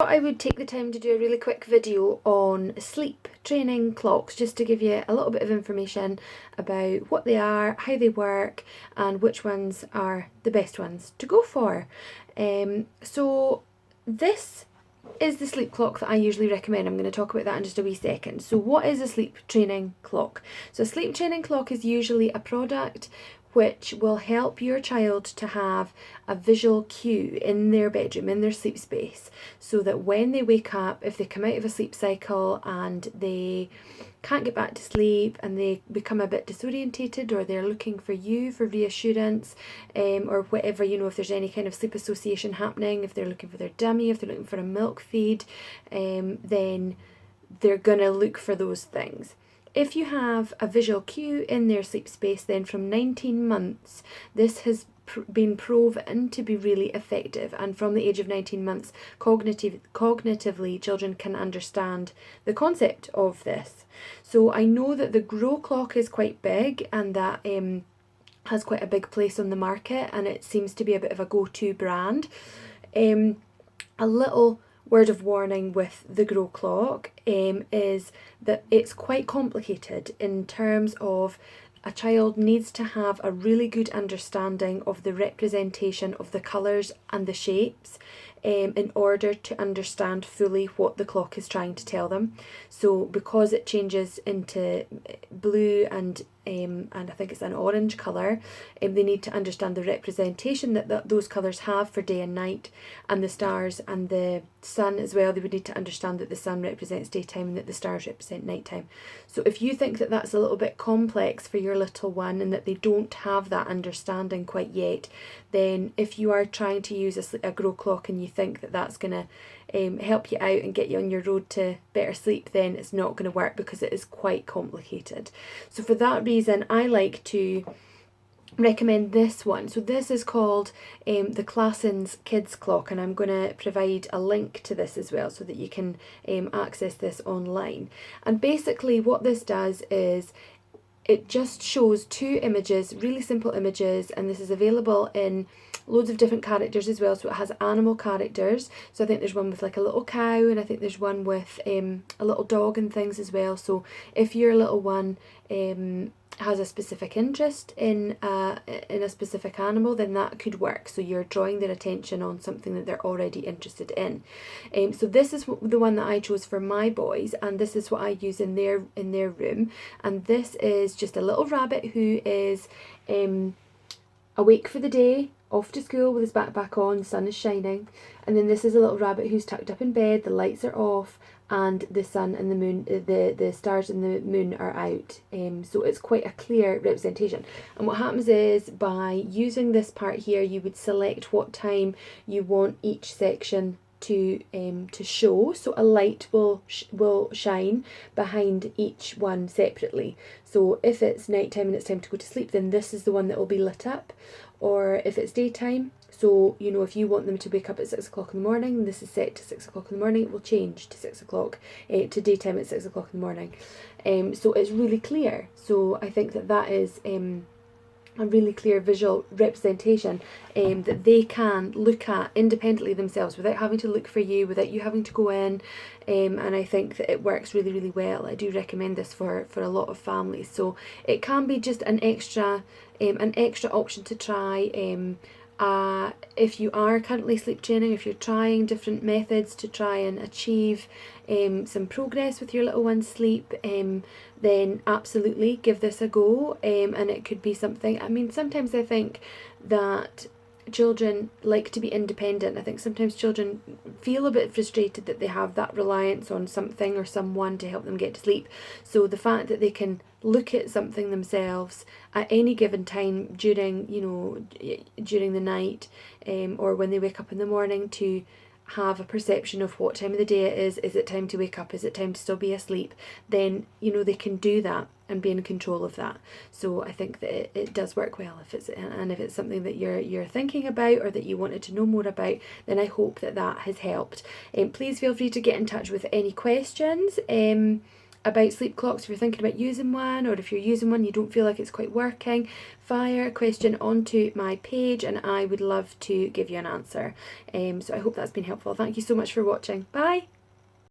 I would take the time to do a really quick video on sleep training clocks, just to give you a little bit of information about what they are, how they work, and which ones are the best ones to go for. So this is the sleep clock that I usually recommend. I'm going to talk about that in just a wee second. So what is a sleep training clock? So a sleep training clock is usually a product which will help your child to have a visual cue in their bedroom, in their sleep space, so that when they wake up, if they come out of a sleep cycle and they can't get back to sleep and they become a bit disorientated, or they're looking for you for reassurance, or whatever, if there's any kind of sleep association happening, if they're looking for their dummy, if they're looking for a milk feed, then they're going to look for those things. If you have a visual cue in their sleep space, then from 19 months, this has been proven to be really effective, and from the age of 19 months, cognitively, children can understand the concept of this. So I know that the Grow clock is quite big, and that has quite a big place on the market, and it seems to be a bit of a go-to brand. A little word of warning with the Grow clock is that it's quite complicated in terms of a child needs to have a really good understanding of the representation of the colours and the shapes in order to understand fully what the clock is trying to tell them. So because it changes into blue and I think it's an orange colour, they need to understand the representation that those colours have for day and night, and the stars and the sun as well. They would need to understand that the sun represents daytime and that the stars represent nighttime. So if you think that that's a little bit complex for your little one and that they don't have that understanding quite yet, then if you are trying to use a Grow clock and you think that that's going to help you out and get you on your road to better sleep, then it's not going to work, because it is quite complicated. So for that reason, I like to recommend this one. So this is called the Klassens kids clock, and I'm going to provide a link to this as well so that you can access this online. And basically what this does is it just shows two images, really simple images, and this is available in loads of different characters as well. So it has animal characters. So I think there's one with like a little cow, and I think there's one with a little dog and things as well. So if your little one has a specific interest in a specific animal, then that could work. So you're drawing their attention on something that they're already interested in. So this is the one that I chose for my boys, and this is what I use in their room. And this is just a little rabbit who is awake for the day, off to school with his backpack on, the sun is shining. And then this is a little rabbit who's tucked up in bed, the lights are off, and the sun and the moon, the stars and the moon are out. So it's quite a clear representation. And what happens is, by using this part here, you would select what time you want each section to show. So a light will shine behind each one separately. So if it's nighttime and it's time to go to sleep, then this is the one that will be lit up. Or if it's daytime, so if you want them to wake up at 6 o'clock in the morning, this is set to 6 o'clock in the morning, it will change to 6 o'clock, to daytime at 6 o'clock in the morning. So it's really clear. So I think that is a really clear visual representation that they can look at independently themselves, without having to look for you, without you having to go in. And I think that it works really, really well. I do recommend this for a lot of families. So it can be just an extra option to try. If you are currently sleep training, if you're trying different methods to try and achieve some progress with your little one's sleep, then absolutely give this a go. And it could be something, sometimes I think that children like to be independent. I think sometimes children feel a bit frustrated that they have that reliance on something or someone to help them get to sleep. So the fact that they can look at something themselves at any given time during the night, or when they wake up in the morning, to have a perception of what time of the day it is it time to wake up, is it time to still be asleep, then they can do that and be in control of that. So I think that it does work well. If it's something that you're thinking about, or that you wanted to know more about, then I hope that has helped. Please feel free to get in touch with any questions about sleep clocks, if you're thinking about using one, or if you're using one you don't feel like it's quite working, fire a question onto my page and I would love to give you an answer. So I hope that's been helpful. Thank you so much for watching. Bye!